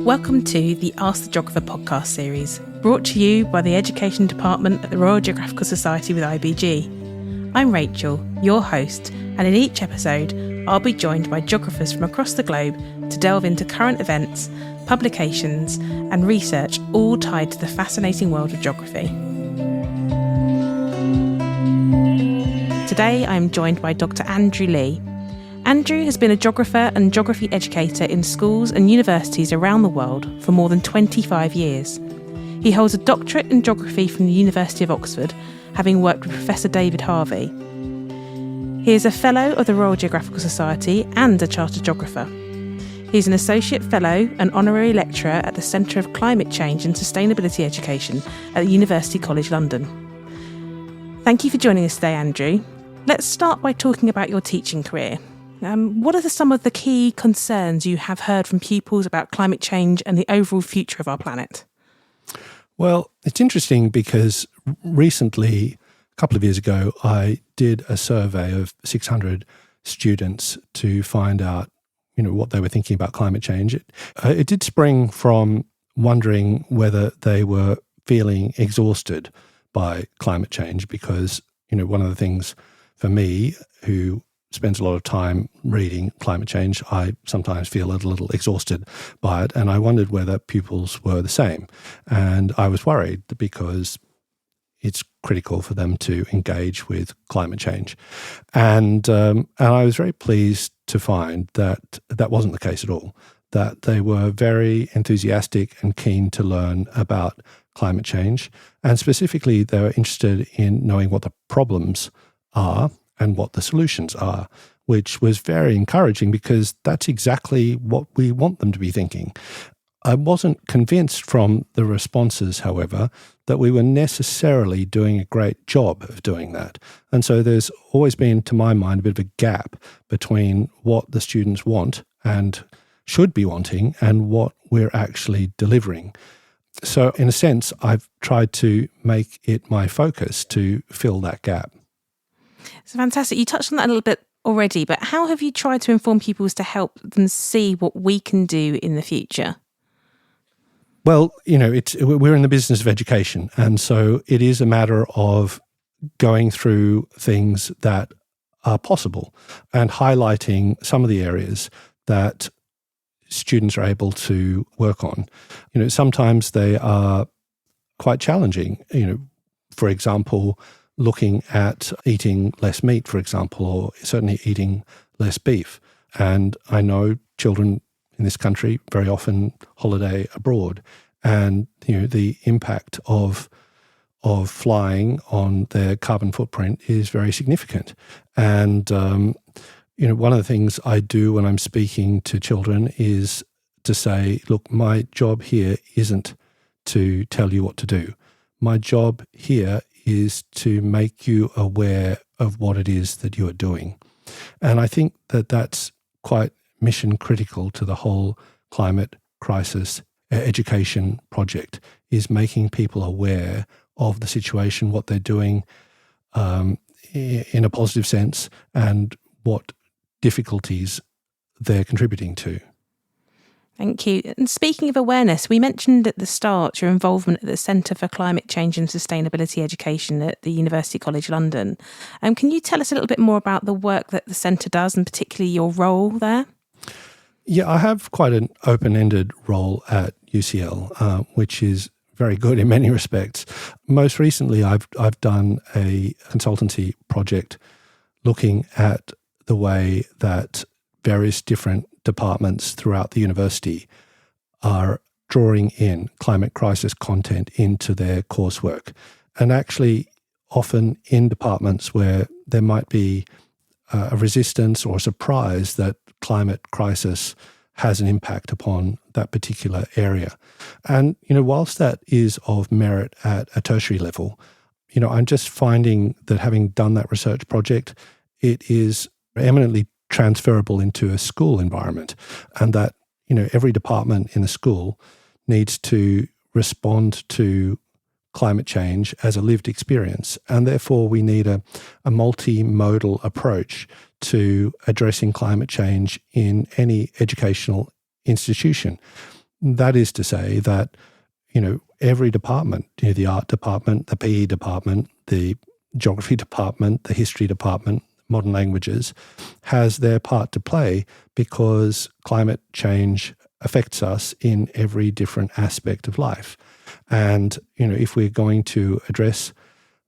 Welcome to the Ask the Geographer podcast series, brought to you by the Education Department at the Royal Geographical Society with IBG. I'm Rachel, your host, and in each episode, I'll be joined by geographers from across the globe to delve into current events, publications, and research, all tied to the fascinating world of geography. Today, I'm joined by Dr. Andrew Lee. Andrew has been a geographer and geography educator in schools and universities around the world for more than 25 years. He holds a doctorate in geography from the University of Oxford, having worked with Professor David Harvey. He is a Fellow of the Royal Geographical Society and a Chartered Geographer. He is an Associate Fellow and Honorary Lecturer at the Centre of Climate Change and Sustainability Education at the University College London. Thank you for joining us today, Andrew. Let's start by talking about your teaching career. What are some of the key concerns you have heard from pupils about climate change and the overall future of our planet? Well, it's interesting because recently, a couple of years ago, I did a survey of 600 students to find out, what they were thinking about climate change. It did spring from wondering whether they were feeling exhausted by climate change because, one of the things for me, who spends a lot of time reading climate change, I sometimes feel a little exhausted by it. And I wondered whether pupils were the same. And I was worried because it's critical for them to engage with climate change. And I was very pleased to find that that wasn't the case at all, that they were very enthusiastic and keen to learn about climate change. And specifically, they were interested in knowing what the problems are and what the solutions are, which was very encouraging because that's exactly what we want them to be thinking. I wasn't convinced from the responses, however, that we were necessarily doing a great job of doing that. And so there's always been, to my mind, a bit of a gap between what the students want and should be wanting and what we're actually delivering. So in a sense, I've tried to make it my focus to fill that gap. It's fantastic. You touched on that a little bit already, but how have you tried to inform pupils to help them see what we can do in the future? Well, we're in the business of education, and so it is a matter of going through things that are possible and highlighting some of the areas that students are able to work on. Sometimes they are quite challenging. For example, looking at eating less meat, for example, or certainly eating less beef. And I know children in this country very often holiday abroad, and the impact of flying on their carbon footprint is very significant. And one of the things I do when I'm speaking to children is to say, look, my job here isn't to tell you what to do. My job here is to make you aware of what it is that you are doing. And I think that that's quite mission critical to the whole climate crisis education project, is making people aware of the situation, what they're doing in a positive sense, and what difficulties they're contributing to. Thank you. And speaking of awareness, we mentioned at the start your involvement at the Centre for Climate Change and Sustainability Education at the University College London. Can you tell us a little bit more about the work that the centre does and particularly your role there? Yeah, I have quite an open-ended role at UCL, which is very good in many respects. Most recently, I've done a consultancy project looking at the way that various different departments throughout the university are drawing in climate crisis content into their coursework. And actually, often in departments where there might be a resistance or a surprise that climate crisis has an impact upon that particular area. And, whilst that is of merit at a tertiary level, I'm just finding that having done that research project, it is eminently transferable into a school environment, and that every department in a school needs to respond to climate change as a lived experience, and therefore we need a multimodal approach to addressing climate change in any educational institution. that is to say that, every department, the art department, the PE department, the geography department, the history department, modern languages, has their part to play because climate change affects us in every different aspect of life. And, if we're going to address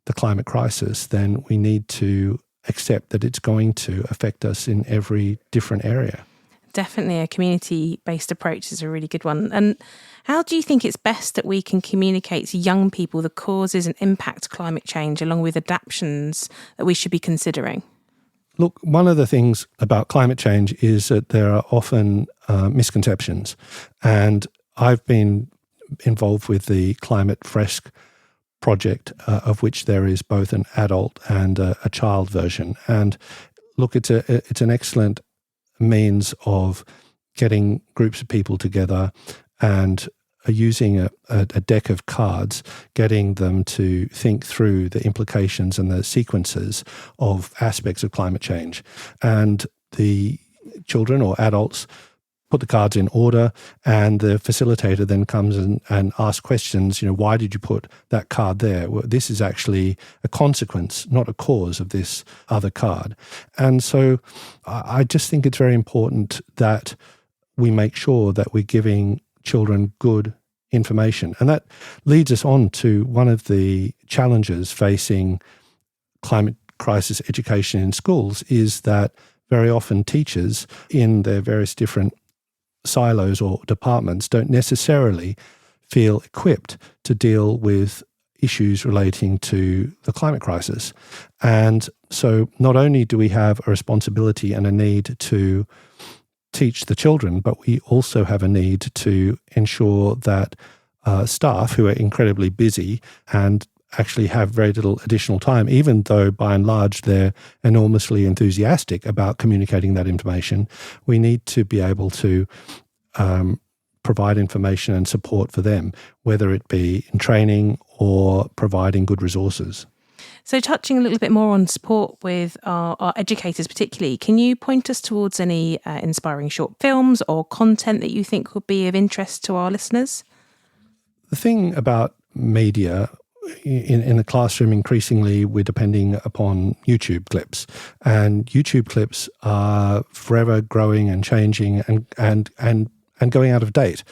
the climate crisis, then we need to accept that it's going to affect us in every different area. Definitely a community-based approach is a really good one. And how do you think it's best that we can communicate to young people the causes and impact of climate change along with adaptations that we should be considering? Look, one of the things about climate change is that there are often misconceptions. And I've been involved with the Climate Fresk project, of which there is both an adult and a child version. And look, it's an excellent means of getting groups of people together and using a deck of cards, getting them to think through the implications and the sequences of aspects of climate change. And the children or adults put the cards in order, and the facilitator then comes and asks questions, why did you put that card there? Well, this is actually a consequence, not a cause of this other card. And so I just think it's very important that we make sure that we're giving children good information. And that leads us on to one of the challenges facing climate crisis education in schools is that very often teachers in their various different silos or departments don't necessarily feel equipped to deal with issues relating to the climate crisis. And so not only do we have a responsibility and a need to teach the children, but we also have a need to ensure that staff who are incredibly busy and actually have very little additional time, even though by and large they're enormously enthusiastic about communicating that information, we need to be able to provide information and support for them, whether it be in training or providing good resources. So touching a little bit more on support with our educators particularly, can you point us towards any inspiring short films or content that you think would be of interest to our listeners? The thing about media in the classroom, increasingly we're depending upon YouTube clips, and YouTube clips are forever growing and changing and going out of date.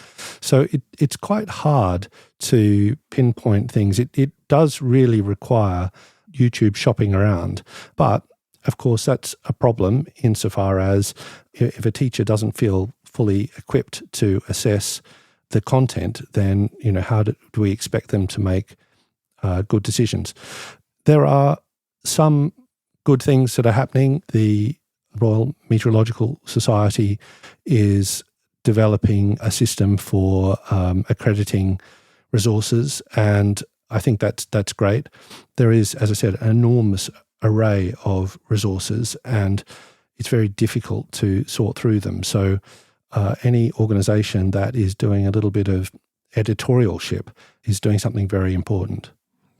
So it's quite hard to pinpoint things. It does really require YouTube shopping around, but of course that's a problem insofar as if a teacher doesn't feel fully equipped to assess the content, then how do we expect them to make good decisions? There are some good things that are happening. The Royal Meteorological Society is developing a system for accrediting resources, and I think that's great. There is, as I said, an enormous array of resources, and it's very difficult to sort through them. So any organisation that is doing a little bit of editorialship is doing something very important.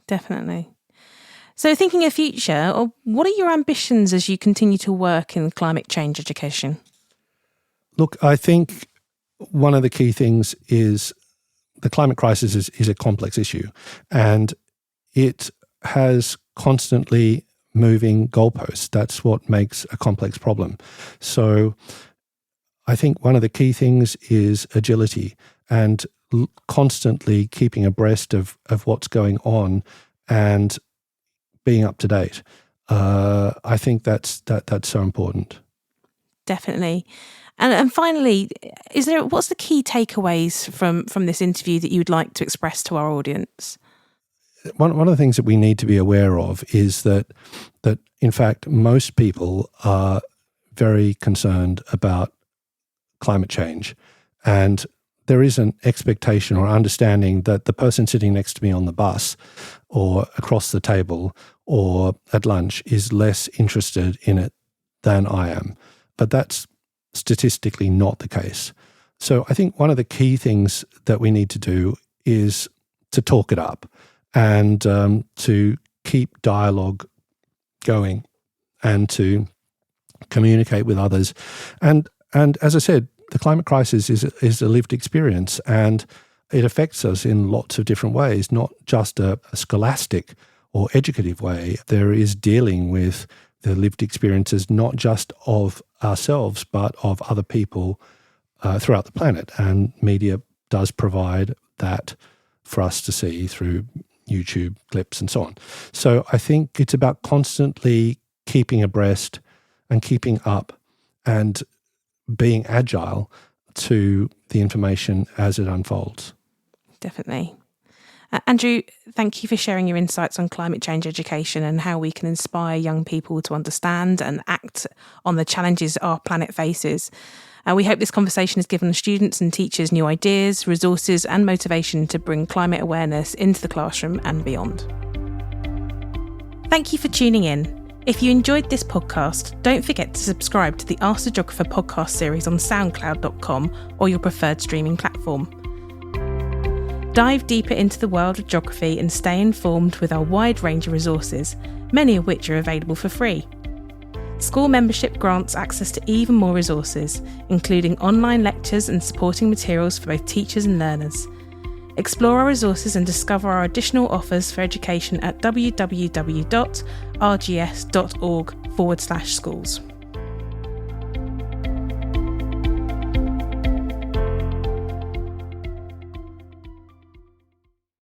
Definitely. So thinking of future, what are your ambitions as you continue to work in climate change education? Look, I think one of the key things is the climate crisis is a complex issue, and it has constantly moving goalposts. That's what makes a complex problem. So I think one of the key things is agility and constantly keeping abreast of what's going on and being up to date. I think that's so important. Definitely. And finally, what's the key takeaways from this interview that you would like to express to our audience? One of the things that we need to be aware of is that in fact most people are very concerned about climate change, and there is an expectation or understanding that the person sitting next to me on the bus or across the table or at lunch is less interested in it than I am. But that's statistically not the case. So I think one of the key things that we need to do is to talk it up and to keep dialogue going and to communicate with others. And as I said, the climate crisis is a lived experience, and it affects us in lots of different ways, not just a scholastic or educative way. There is dealing with the lived experiences not just of ourselves, but of other people throughout the planet. And media does provide that for us to see through YouTube clips and so on. So I think it's about constantly keeping abreast and keeping up and being agile to the information as it unfolds. Definitely. Andrew, thank you for sharing your insights on climate change education and how we can inspire young people to understand and act on the challenges our planet faces. We hope this conversation has given students and teachers new ideas, resources and motivation to bring climate awareness into the classroom and beyond. Thank you for tuning in. If you enjoyed this podcast, don't forget to subscribe to the Ask the Geographer podcast series on soundcloud.com or your preferred streaming platform. Dive deeper into the world of geography and stay informed with our wide range of resources, many of which are available for free. School membership grants access to even more resources, including online lectures and supporting materials for both teachers and learners. Explore our resources and discover our additional offers for education at www.rgs.org/schools.